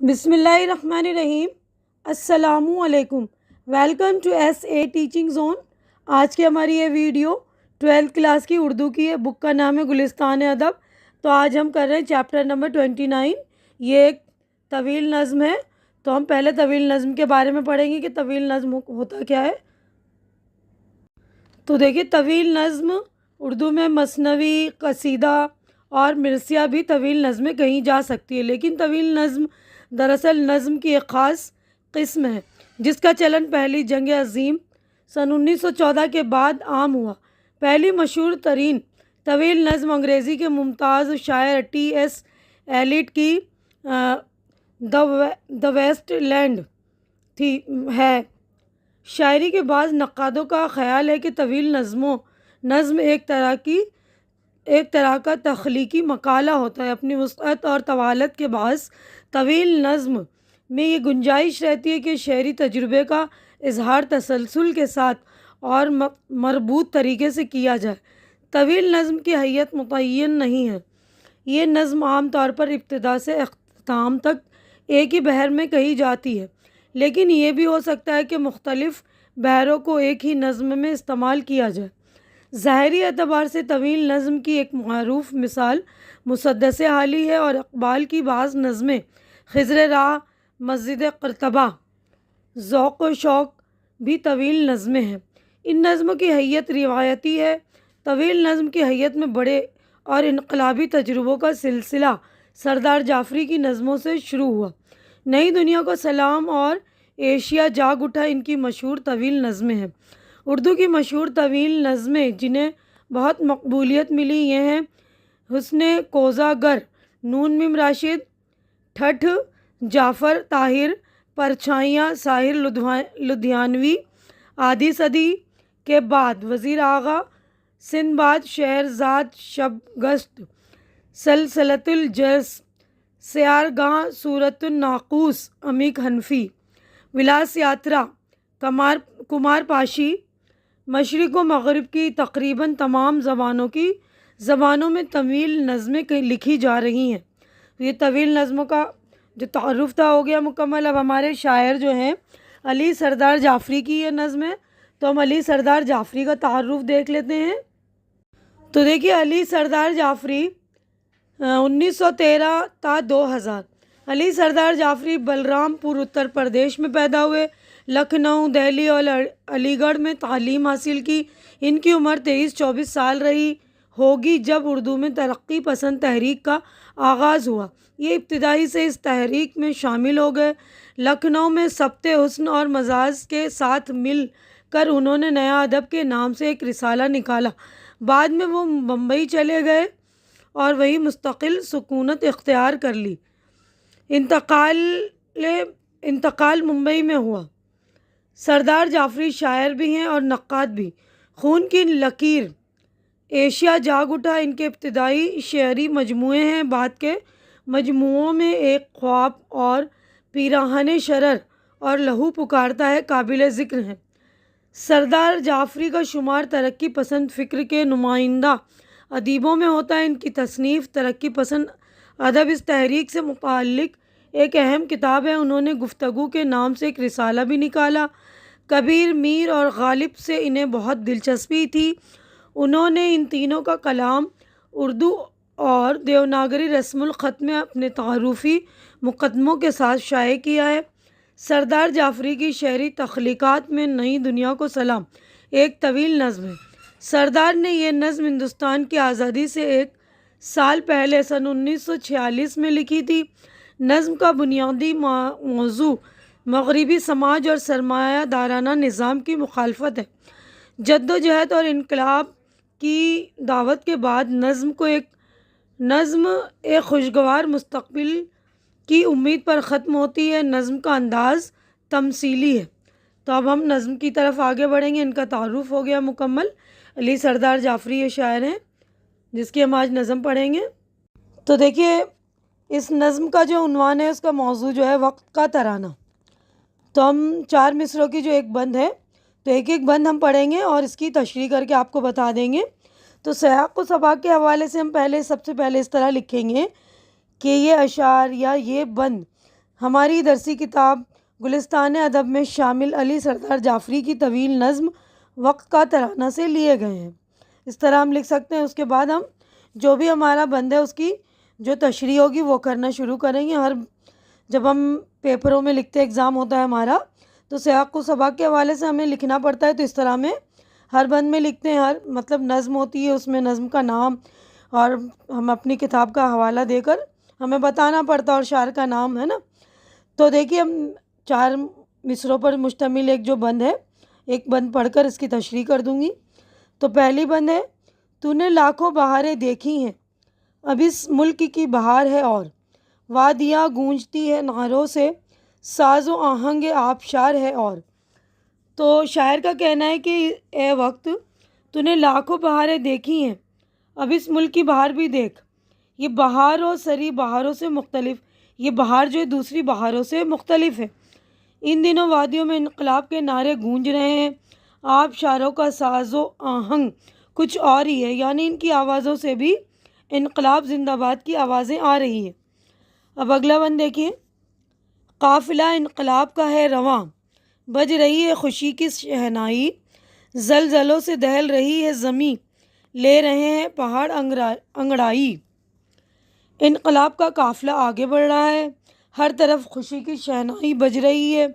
بسم اللہ الرحمن الرحیم۔ السلام علیکم۔ Welcome to S A teaching zone. آج کی ہماری یہ ویڈیو 12th کلاس کی اردو کی ہے۔ بک کا نام ہے گلستان ادب۔ تو آج ہم کر رہے ہیں چیپٹر نمبر 29۔ یہ ایک طویل نظم ہے، تو ہم پہلے طویل نظم کے بارے میں پڑھیں گے کہ طویل نظم ہوتا کیا ہے۔ تو دیکھیے، طویل نظم اردو میں مثنوی، قصیدہ اور مرثیہ بھی طویل نظمیں کہیں جا سکتی ہے، لیکن طویل نظم دراصل نظم کی ایک خاص قسم ہے جس کا چلن پہلی جنگ عظیم سن 1914 کے بعد عام ہوا۔ پہلی مشہور ترین طویل نظم انگریزی کے ممتاز شاعر ٹی ایس ایلیٹ کی دا ویسٹ لینڈ ہے۔ شاعری کے بعض نقادوں کا خیال ہے کہ طویل نظم ایک طرح کا تخلیقی مقالہ ہوتا ہے۔ اپنی وسعت اور طوالت کے باعث طویل نظم میں یہ گنجائش رہتی ہے کہ شعری تجربے کا اظہار تسلسل کے ساتھ اور مربوط طریقے سے کیا جائے۔ طویل نظم کی حیت متعین نہیں ہے۔ یہ نظم عام طور پر ابتدا سے اختتام تک ایک ہی بحر میں کہی جاتی ہے، لیکن یہ بھی ہو سکتا ہے کہ مختلف بحروں کو ایک ہی نظم میں استعمال کیا جائے۔ ظاہری اعتبار سے طویل نظم کی ایک معروف مثال مسدس حالی ہے، اور اقبال کی بعض نظمیں خضر راہ، مسجد قرطبہ، ذوق و شوق بھی طویل نظمیں ہیں۔ ان نظموں کی حیت روایتی ہے۔ طویل نظم کی حیت میں بڑے اور انقلابی تجربوں کا سلسلہ سردار جعفری کی نظموں سے شروع ہوا۔ نئی دنیا کو سلام اور ایشیا جاگ اٹھا ان کی مشہور طویل نظمیں ہیں۔ اردو کی مشہور طویل نظمیں جنہیں بہت مقبولیت ملی یہ ہیں: حسن کوزہ گر، نون میم راشد، ٹھٹھ جعفر طاہر، پرچھائیاں ساحر لدھیانوی۔ آدھی صدی کے بعد وزیر آغا، سندباد، شہرزاد، شب گشت، سلسلۃ الجرس، سیارگاہ، سورۃ الناقوس، عمیق حنفی، ولاس یاترا، کمار پاشی۔ مشرق و مغرب کی تقریباً تمام زبانوں میں طویل نظمیں لکھی جا رہی ہیں۔ یہ طویل نظموں کا جو تعارف تھا ہو گیا مکمل۔ اب ہمارے شاعر جو ہیں علی سردار جعفری کی یہ نظم ہے، تو ہم علی سردار جعفری کا تعارف دیکھ لیتے ہیں۔ تو دیکھیے، علی سردار جعفری 1913 تا 2000۔ علی سردار جعفری بلرام پور اتر پردیش میں پیدا ہوئے۔ لکھنؤ، دہلی اور علی گڑھ میں تعلیم حاصل کی۔ ان کی عمر 23-24 سال رہی ہوگی جب اردو میں ترقی پسند تحریک کا آغاز ہوا۔ یہ ابتدائی سے اس تحریک میں شامل ہو گئے۔ لکھنؤ میں سبت حسن اور مزاج کے ساتھ مل کر انہوں نے نیا ادب کے نام سے ایک رسالہ نکالا۔ بعد میں وہ بمبئی چلے گئے اور وہیں مستقل سکونت اختیار کر لی۔ انتقال ممبئی میں ہوا۔ سردار جعفری شاعر بھی ہیں اور نقاد بھی۔ خون کی لکیر، ایشیا جاگ اٹھا ان کے ابتدائی شعری مجموعے ہیں۔ بعد کے مجموعوں میں ایک خواب اور پیراہن شرر اور لہو پکارتا ہے قابل ذکر ہیں۔ سردار جعفری کا شمار ترقی پسند فکر کے نمائندہ ادیبوں میں ہوتا ہے۔ ان کی تصنیف ترقی پسند ادب اس تحریک سے متعلق ایک اہم کتاب ہے۔ انہوں نے گفتگو کے نام سے ایک رسالہ بھی نکالا۔ کبیر، میر اور غالب سے انہیں بہت دلچسپی تھی۔ انہوں نے ان تینوں کا کلام اردو اور دیوناگری رسم الخط میں اپنے تعارفی مقدموں کے ساتھ شائع کیا ہے۔ سردار جعفری کی شعری تخلیقات میں نئی دنیا کو سلام ایک طویل نظم ہے۔ سردار نے یہ نظم ہندوستان کی آزادی سے ایک سال پہلے سن 1946 میں لکھی تھی۔ نظم کا بنیادی موضوع مغربی سماج اور سرمایہ دارانہ نظام کی مخالفت ہے۔ جدوجہد اور انقلاب کی دعوت کے بعد نظم ایک خوشگوار مستقبل کی امید پر ختم ہوتی ہے۔ نظم کا انداز تمثیلی ہے۔ تو اب ہم نظم کی طرف آگے بڑھیں گے۔ ان کا تعارف ہو گیا مکمل۔ علی سردار جعفری یہ شاعر ہیں جس کی ہم آج نظم پڑھیں گے۔ تو دیکھیے، اس نظم کا جو عنوان ہے، اس کا موضوع جو ہے وقت کا ترانہ۔ تو ہم 4 مصرعوں کی جو ایک بند ہے، تو ایک ایک بند ہم پڑھیں گے اور اس کی تشریح کر کے آپ کو بتا دیں گے۔ تو سیاق و سباق کے حوالے سے ہم سب سے پہلے اس طرح لکھیں گے کہ یہ اشعار یا یہ بند ہماری درسی کتاب گلستان ادب میں شامل علی سردار جعفری کی طویل نظم وقت کا ترانہ سے لیے گئے ہیں۔ اس طرح ہم لکھ سکتے ہیں۔ اس کے بعد ہم جو بھی ہمارا بند ہے اس کی جو تشریح ہوگی وہ کرنا شروع کریں گے۔ جب ہم پیپروں میں لکھتے ایگزام ہوتا ہے ہمارا، تو سیاق و سباق کے حوالے سے ہمیں لکھنا پڑتا ہے، تو اس طرح میں ہر بند میں لکھتے ہیں۔ ہر مطلب نظم ہوتی ہے، اس میں نظم کا نام اور ہم اپنی کتاب کا حوالہ دے کر ہمیں بتانا پڑتا ہے، اور شاعر کا نام ہے نا۔ تو دیکھیے ہم 4 مصروں پر مشتمل ایک جو بند ہے، ایک بند پڑھ کر اس کی تشریح کر دوں گی۔ تو پہلی بند ہے، تو نے لاکھوں بہاریں دیکھی ہیں، اب اس ملک کی بہار ہے اور وادیاں گونجتی ہے نعروں سے، ساز و آہنگ آبشار ہے اور۔ تو شاعر کا کہنا ہے کہ اے وقت، تو نے لاکھوں بہاریں دیکھی ہیں، اب اس ملک کی بہار بھی دیکھ۔ یہ بہار و سری بہاروں سے مختلف، یہ بہار جو ہے دوسری بہاروں سے مختلف ہے۔ ان دنوں وادیوں میں انقلاب کے نعرے گونج رہے ہیں، آبشاروں کا ساز و آہنگ کچھ اور ہی ہے، یعنی ان کی آوازوں سے بھی انقلاب زندہ باد کی آوازیں آ رہی ہیں۔ اب اگلا بند دیکھیے، قافلہ انقلاب کا ہے رواں، بج رہی ہے خوشی کی شہنائی، زلزلوں سے دہل رہی ہے زمیں، لے رہے ہیں پہاڑ انگڑائی۔ انقلاب کا قافلہ آگے بڑھ رہا ہے، ہر طرف خوشی کی شہنائی بج رہی ہے،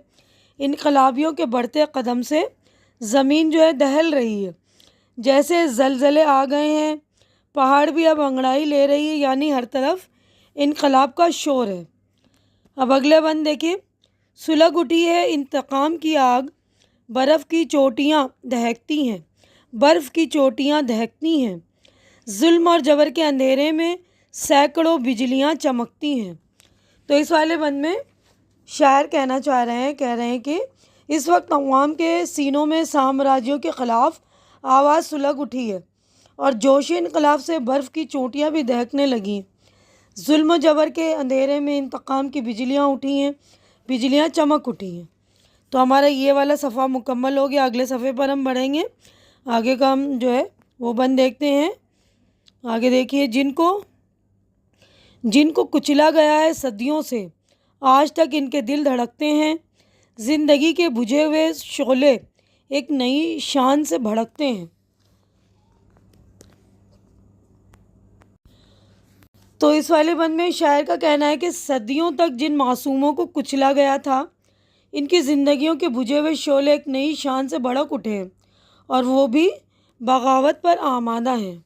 انقلابیوں کے بڑھتے قدم سے زمین جو ہے دہل رہی ہے، جیسے زلزلے آ گئے ہیں، پہاڑ بھی اب انگڑائی لے رہی ہے، یعنی ہر طرف انقلاب کا شور ہے۔ اب اگلے بند دیکھیں، سلگ اٹھی ہے انتقام کی آگ، برف کی چوٹیاں دہکتی ہیں، برف کی چوٹیاں دہکتی ہیں، ظلم اور جبر کے اندھیرے میں سینکڑوں بجلیاں چمکتی ہیں۔ تو اس والے بند میں شاعر کہہ رہے ہیں کہ اس وقت عوام کے سینوں میں سامراجیوں کے خلاف آواز سلگ اٹھی ہے، اور جوش انقلاب سے برف کی چوٹیاں بھی دہکنے لگی ہیں، ظلم و جبر کے اندھیرے میں انتقام کی بجلیاں اٹھی ہیں، بجلیاں چمک اٹھی ہیں۔ تو ہمارا یہ والا صفحہ مکمل ہو گیا۔ اگلے صفحے پر ہم بڑھیں گے، آگے کا ہم جو ہے وہ بند دیکھتے ہیں۔ آگے دیکھیے، جن کو کچلا گیا ہے صدیوں سے، آج تک ان کے دل دھڑکتے ہیں، زندگی کے بجھے ہوئے شعلے ایک نئی شان سے بھڑکتے ہیں۔ تو اس والے بند میں شاعر کا کہنا ہے کہ صدیوں تک جن معصوموں کو کچلا گیا تھا، ان کی زندگیوں کے بجھے ہوئے شعلے ایک نئی شان سے بھڑک اٹھے ہیں، اور وہ بھی بغاوت پر آمادہ ہیں۔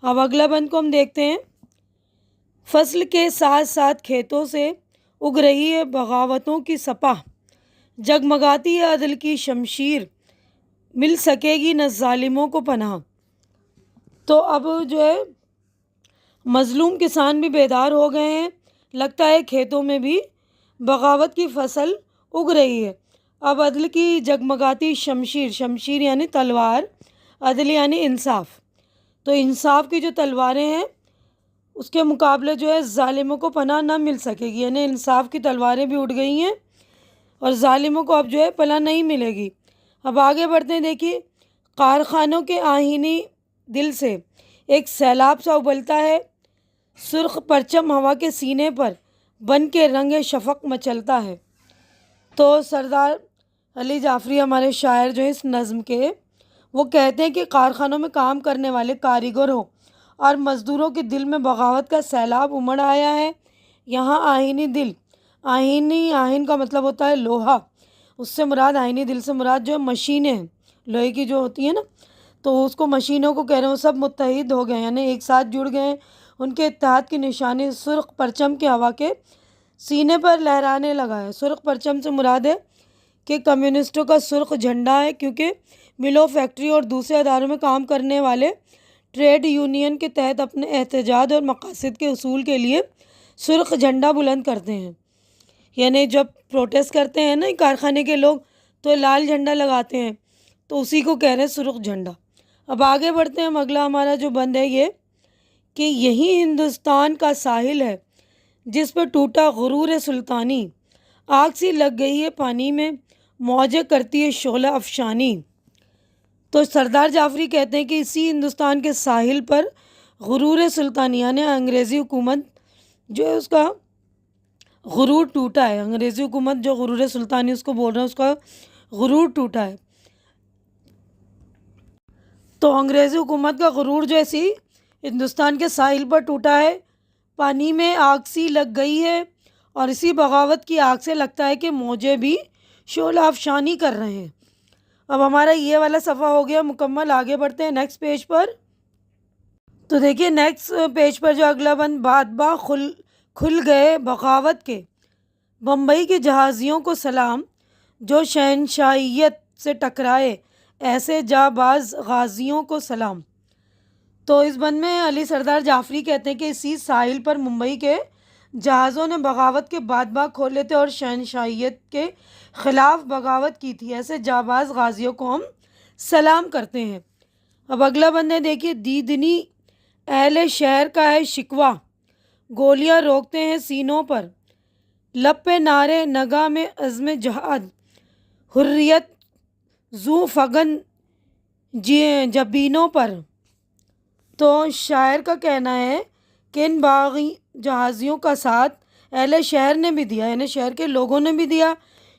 اب اگلا بند کو ہم دیکھتے ہیں، فصل کے ساتھ ساتھ کھیتوں سے اگ رہی ہے بغاوتوں کی سپاہ، جگمگاتی ہے عدل کی شمشیر، مل سکے گی نہ ظالموں کو پناہ۔ تو اب جو ہے مظلوم کسان بھی بیدار ہو گئے ہیں، لگتا ہے کھیتوں میں بھی بغاوت کی فصل اگ رہی ہے۔ اب عدل کی جگمگاتی شمشیر، شمشیر یعنی تلوار، عدل یعنی انصاف، تو انصاف کی جو تلواریں ہیں اس کے مقابلے جو ہے ظالموں کو پناہ نہ مل سکے گی، یعنی انصاف کی تلواریں بھی اٹھ گئی ہیں اور ظالموں کو اب جو ہے پناہ نہیں ملے گی۔ اب آگے بڑھتے ہیں، دیکھیے، کارخانوں کے آہینی دل سے ایک سیلاب سا ابلتا ہے، سرخ پرچم ہوا کے سینے پر بن کے رنگ شفق مچلتا ہے۔ تو سردار علی جعفری ہمارے شاعر جو ہے اس نظم کے، وہ کہتے ہیں کہ کارخانوں میں کام کرنے والے کاریگروں اور مزدوروں کے دل میں بغاوت کا سیلاب امڑ آیا ہے۔ یہاں آہینی دل، آہین کا مطلب ہوتا ہے لوہا، اس سے مراد آہینی دل سے مراد جو ہے مشینیں ہیں، لوہے کی جو ہوتی ہیں نا، تو اس کو مشینوں کو کہہ رہے ہیں، وہ سب متحد ہو گئے، یعنی ایک ساتھ جڑ گئے ہیں۔ ان کے اتحاد کی نشانی سرخ پرچم کے ہوا کے سینے پر لہرانے لگا ہے۔ سرخ پرچم سے مراد ہے کہ کمیونسٹوں کا سرخ جھنڈا ہے، کیونکہ ملوں، فیکٹری اور دوسرے اداروں میں کام کرنے والے ٹریڈ یونین کے تحت اپنے احتجاج اور مقاصد کے حصول کے لیے سرخ جھنڈا بلند کرتے ہیں، یعنی جب پروٹیسٹ کرتے ہیں نا کارخانے کے لوگ تو لال جھنڈا لگاتے ہیں، تو اسی کو کہہ رہے ہیں سرخ جھنڈا۔ اب آگے بڑھتے ہیں، اگلا ہمارا جو بند ہے یہ کہ یہی ہندوستان کا ساحل ہے جس پہ ٹوٹا غرور سلطانی، آگ سی لگ گئی ہے پانی میں، موجیں کرتی ہے شعلہ افشانی۔ تو سردار جعفری کہتے ہیں کہ اسی ہندوستان کے ساحل پر غرور سلطانی، یعنی انگریزی حکومت جو ہے اس کا غرور ٹوٹا ہے، انگریزی حکومت جو غرور سلطانی اس کو بول رہے ہیں، اس کا غرور ٹوٹا ہے۔ تو انگریزی حکومت کا غرور جو ایسی ہندوستان کے ساحل پر ٹوٹا ہے، پانی میں آگ سی لگ گئی ہے، اور اسی بغاوت کی آگ سے لگتا ہے کہ موجیں بھی شعلہ افشانی کر رہے ہیں۔ اب ہمارا یہ والا صفحہ ہو گیا مکمل، آگے بڑھتے ہیں نیکسٹ پیج پر۔ تو دیکھیے نیکسٹ پیج پر جو اگلا بند، بادباں کھل گئے بغاوت کے، بمبئی کے جہازیوں کو سلام، جو شہنشاہیت سے ٹکرائے ایسے جانباز غازیوں کو سلام۔ تو اس بند میں علی سردار جعفری کہتے ہیں کہ اسی ساحل پر ممبئی کے جہازوں نے بغاوت کے بادباں کھولے تھے اور شہنشاہیت کے خلاف بغاوت کی تھی، ایسے جانباز غازیوں کو ہم سلام کرتے ہیں۔ اب اگلا بند ہے، دیکھیے، دیدنی اہل شہر کا ہے شکوہ، گولیاں روکتے ہیں سینوں پر، لب پہ نعرے نگاہ میں عزم جہاد، حریت ذو فغن جبینوں پر۔ تو شاعر کا کہنا ہے کہ ان باغی جہازیوں کا ساتھ اہل شہر نے بھی دیا، یعنی شہر کے لوگوں نے بھی دیا۔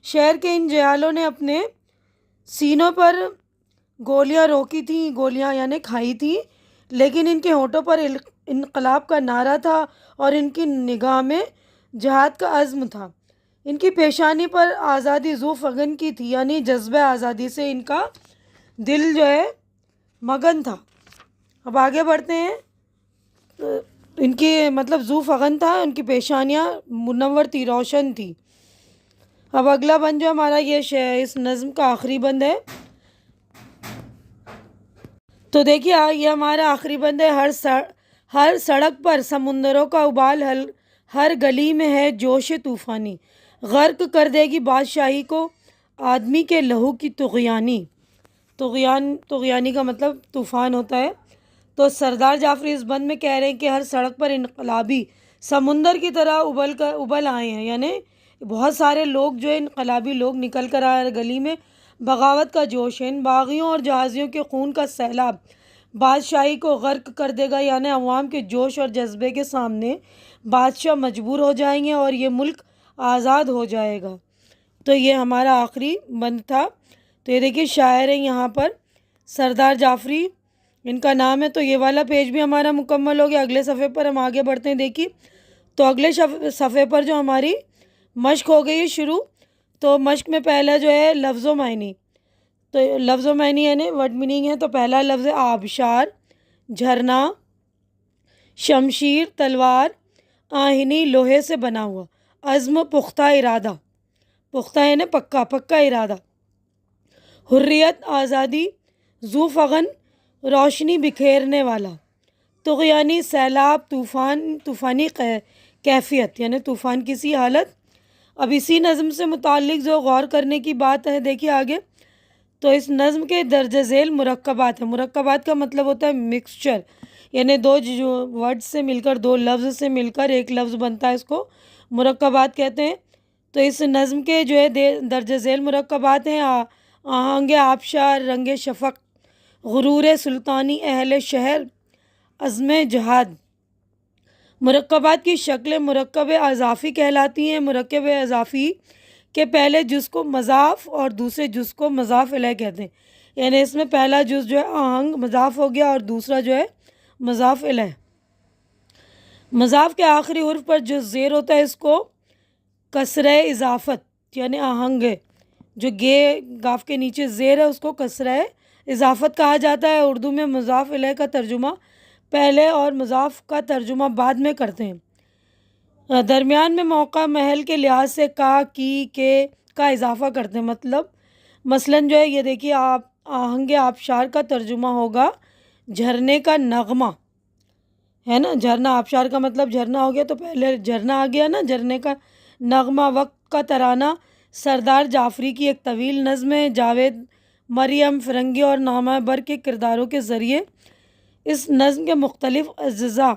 شہر کے ان جیالوں نے اپنے سینوں پر گولیاں روکی تھیں، گولیاں یعنی کھائی تھیں، لیکن ان کے ہونٹوں پر انقلاب کا نعرہ تھا اور ان کی نگاہ میں جہاد کا عزم تھا۔ ان کی پیشانی پر آزادی ذو فغن کی تھی، یعنی جذبہ آزادی سے ان کا دل جو ہے مگن تھا۔ اب آگے بڑھتے ہیں، ان کی مطلب ذو فغن تھا، ان کی پیشانیاں منور تھی، روشن تھی۔ اب اگلا بند جو ہمارا یہ اس نظم کا آخری بند ہے۔ تو دیکھیے یہ ہمارا آخری بند ہے، ہر سڑک پر سمندروں کا ابال، ہر گلی میں ہے جوش طوفانی، غرق کر دے گی بادشاہی کو آدمی کے لہو کی طغیانی۔ طغیانی کا مطلب طوفان ہوتا ہے۔ تو سردار جعفری اس بند میں کہہ رہے ہیں کہ ہر سڑک پر انقلابی سمندر کی طرح ابل آئے ہیں، یعنی بہت سارے لوگ جو انقلابی لوگ نکل کر آئے گلی میں، بغاوت کا جوش ہے، ان باغیوں اور جہازیوں کے خون کا سیلاب بادشاہی کو غرق کر دے گا، یعنی عوام کے جوش اور جذبے کے سامنے بادشاہ مجبور ہو جائیں گے اور یہ ملک آزاد ہو جائے گا۔ تو یہ ہمارا آخری بند تھا۔ تو یہ دیکھیے شاعر ہیں یہاں پر سردار جعفری، ان کا نام ہے۔ تو یہ والا پیج بھی ہمارا مکمل ہو گیا، اگلے صفحے پر ہم آگے بڑھتے ہیں۔ دیکھیے تو اگلے صفحے پر جو ہماری مشق ہو گئی ہے شروع، تو مشق میں پہلا جو ہے لفظ و معنی۔ تو لفظ و معنی یعنی ورڈ میننگ ہے۔ تو پہلا لفظ ہے آبشار، جھرنا، شمشیر تلوار، آہنی لوہے سے بنا ہوا، عزم پختہ ارادہ، پختہ یعنی پکا ارادہ، حریت آزادی، ذو فغن روشنی بکھیرنے والا، طغیانی سیلاب طوفانی کیفیت یعنی طوفان کی سی حالت۔ اب اسی نظم سے متعلق جو غور کرنے کی بات ہے، دیکھیے آگے، تو اس نظم کے درج ذیل مرکبات ہیں۔ مرکبات کا مطلب ہوتا ہے مکسچر، یعنی دو جو ورڈ سے مل کر، دو لفظ سے مل کر ایک لفظ بنتا ہے، اس کو مرکبات کہتے ہیں۔ تو اس نظم کے جو ہے درج ذیل مرکبات ہیں: آہنگ آبشار، رنگ شفق، غرور سلطانی، اہل شہر، عزم جہاد۔ مرکبات کی شکلیں مرکب اضافی کہلاتی ہیں۔ مرکب اضافی کے پہلے جز کو مضاف اور دوسرے جز کو مضاف الیہ کہتے ہیں، یعنی اس میں پہلا جز جو ہے آہنگ مضاف ہو گیا اور دوسرا جو ہے مضاف الیہ۔ مضاف کے آخری حرف پر جو زیر ہوتا ہے اس کو کسرہ اضافت یعنی آہنگ ہے، جو گاف کے نیچے زیر ہے اس کو کسرہ اضافت کہا جاتا ہے۔ اردو میں مضاف الیہ کا ترجمہ پہلے اور مضاف کا ترجمہ بعد میں کرتے ہیں۔ درمیان میں موقع محل کے لحاظ سے کا، کی، کے کا اضافہ کرتے ہیں۔ مثلاً جو ہے یہ دیکھیے آہنگ آبشار کا ترجمہ ہوگا جھرنے کا نغمہ، ہے نا، جھرنا آبشار کا مطلب جھرنا ہو گیا، تو پہلے جھرنا آ گیا نا، جھرنے کا نغمہ، وقت کا ترانہ۔ سردار جعفری کی ایک طویل نظم ہے۔ جاوید، مریم، فرنگی اور نامہ بر کے کرداروں کے ذریعے اس نظم کے مختلف اجزاء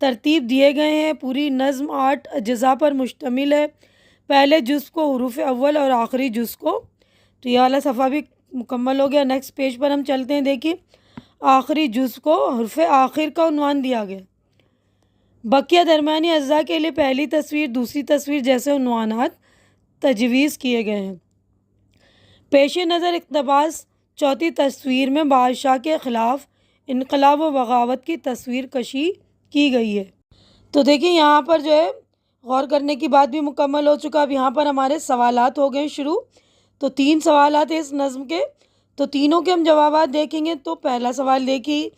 ترتیب دیے گئے ہیں۔ پوری نظم 8 اجزاء پر مشتمل ہے، پہلے جز کو حروف اول اور آخری جز کو۔ تو یہ والا صفحہ بھی مکمل ہو گیا۔ نیکسٹ پیج پر ہم چلتے ہیں۔ دیکھیے آخری جز کو حرف آخر کا عنوان دیا گیا۔ بقیہ درمیانی اجزاء کے لیے پہلی تصویر دوسری تصویر جیسے عنوانات تجویز کیے گئے ہیں۔ پیش نظر اقتباس چوتھی تصویر میں بادشاہ کے خلاف انقلاب و بغاوت کی تصویر کشی کی گئی ہے۔ تو دیکھیں یہاں پر جو ہے غور کرنے کی بات بھی مکمل ہو چکا۔ اب یہاں پر ہمارے سوالات ہو گئے شروع۔ تو 3 سوالات ہیں اس نظم کے، تو تینوں کے ہم جوابات دیکھیں گے۔ تو پہلا سوال دیکھیے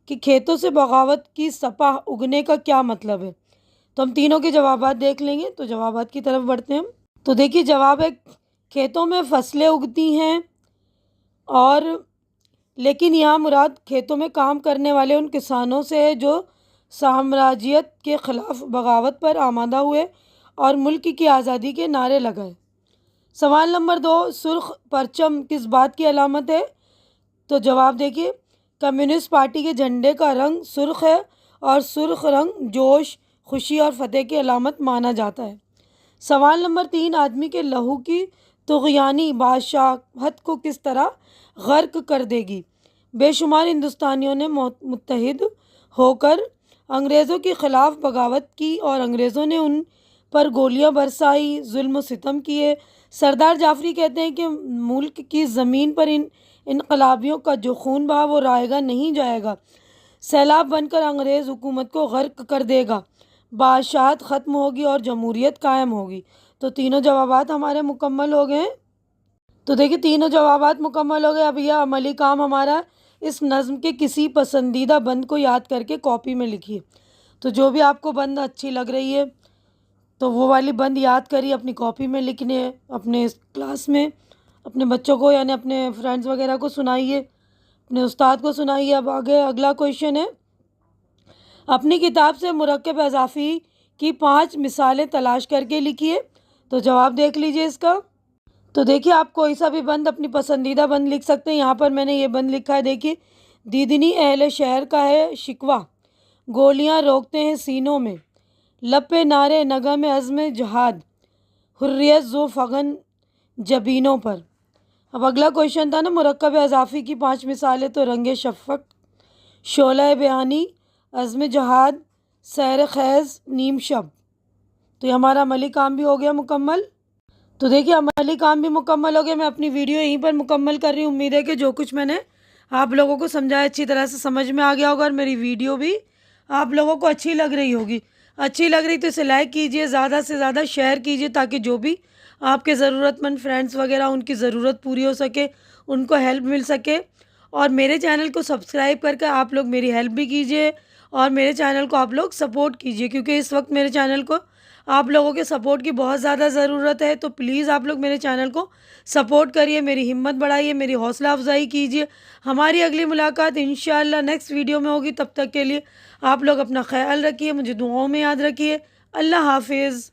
کہ کھیتوں سے بغاوت کی سپاہ اگنے کا کیا مطلب ہے؟ تو ہم تینوں کے جوابات دیکھ لیں گے۔ تو جوابات کی طرف بڑھتے ہیں ہم۔ تو دیکھیے جواب ہے کھیتوں میں فصلیں اگتی ہیں، اور لیکن یہاں مراد کھیتوں میں کام کرنے والے ان کسانوں سے ہے جو سامراجیت کے خلاف بغاوت پر آمادہ ہوئے اور ملک کی آزادی کے نعرے لگائے۔ سوال نمبر 2، سرخ پرچم کس بات کی علامت ہے؟ تو جواب دیکھیے کمیونسٹ پارٹی کے جھنڈے کا رنگ سرخ ہے، اور سرخ رنگ جوش، خوشی اور فتح کی علامت مانا جاتا ہے۔ سوال نمبر 3، آدمی کے لہو کی طغیانی بادشاہت کو کس طرح غرق کر دے گی؟ بے شمار ہندوستانیوں نے متحد ہو کر انگریزوں کے خلاف بغاوت کی اور انگریزوں نے ان پر گولیاں برسائی، ظلم و ستم کیے۔ سردار جعفری کہتے ہیں کہ ملک کی زمین پر ان انقلابیوں کا جو خون بہا وہ رائے گا نہیں جائے گا، سیلاب بن کر انگریز حکومت کو غرق کر دے گا، بادشاہت ختم ہوگی اور جمہوریت قائم ہوگی۔ تو تینوں جوابات ہمارے مکمل ہو گئے ہیں۔ تو دیکھیں تینوں جوابات مکمل ہو گئے۔ اب یہ عملی کام ہمارا اس نظم کے کسی پسندیدہ بند کو یاد کر کے کاپی میں لکھیے۔ تو جو بھی آپ کو بند اچھی لگ رہی ہے تو وہ والی بند یاد کریے، اپنی کاپی میں لکھنے ہیں، اپنے کلاس میں اپنے بچوں کو یعنی اپنے فرینڈز وغیرہ کو سنائیے، اپنے استاد کو سنائیے۔ اب آگے اگلا کویشچن ہے، اپنی کتاب سے مرکب اضافی کی 5 مثالیں تلاش کر کے لکھیے۔ تو جواب دیکھ لیجئے اس کا۔ تو دیکھیے آپ کوئی سا بھی بند اپنی پسندیدہ بند لکھ سکتے ہیں۔ یہاں پر میں نے یہ بند لکھا ہے، دیکھیے دیدنی اہل شہر کا ہے شکوہ، گولیاں روکتے ہیں سینوں میں، لب پہ نعرے نغم عزم جہاد، حریت ذو فغن جبینوں پر۔ اب اگلا کویشچن تھا نا مرکب اضافی کی 5 مثالیں، تو رنگ شفق، شعلہ بیانی، عزم جہاد، سحر خیز، نیم شب۔ تو یہ ہمارا عملی کام بھی ہو گیا مکمل۔ تو دیکھیے عملی کام بھی مکمل ہو گیا۔ میں اپنی ویڈیو یہیں پر مکمل کر رہی ہوں۔ امید ہے کہ جو کچھ میں نے آپ لوگوں کو سمجھایا اچھی طرح سے سمجھ میں آ گیا ہوگا، اور میری ویڈیو بھی آپ لوگوں کو اچھی لگ رہی ہوگی۔ اچھی لگ رہی تو اسے لائک کیجئے، زیادہ سے زیادہ شیئر کیجئے، تاکہ جو بھی آپ کے ضرورت مند فرینڈس وغیرہ ان کی ضرورت پوری ہو سکے، ان کو ہیلپ مل سکے۔ اور میرے چینل کو سبسکرائب کر کے آپ لوگ میری ہیلپ بھی کیجئے، اور میرے چینل کو آپ لوگ سپورٹ کیجئے، کیونکہ اس وقت میرے چینل کو آپ لوگوں کے سپورٹ کی بہت زیادہ ضرورت ہے۔ تو پلیز آپ لوگ میرے چینل کو سپورٹ کریے، میری ہمت بڑھائیے، میری حوصلہ افزائی کیجئے۔ ہماری اگلی ملاقات انشاءاللہ نیکسٹ ویڈیو میں ہوگی۔ تب تک کے لیے آپ لوگ اپنا خیال رکھیے، مجھے دعاؤں میں یاد رکھیے۔ اللہ حافظ۔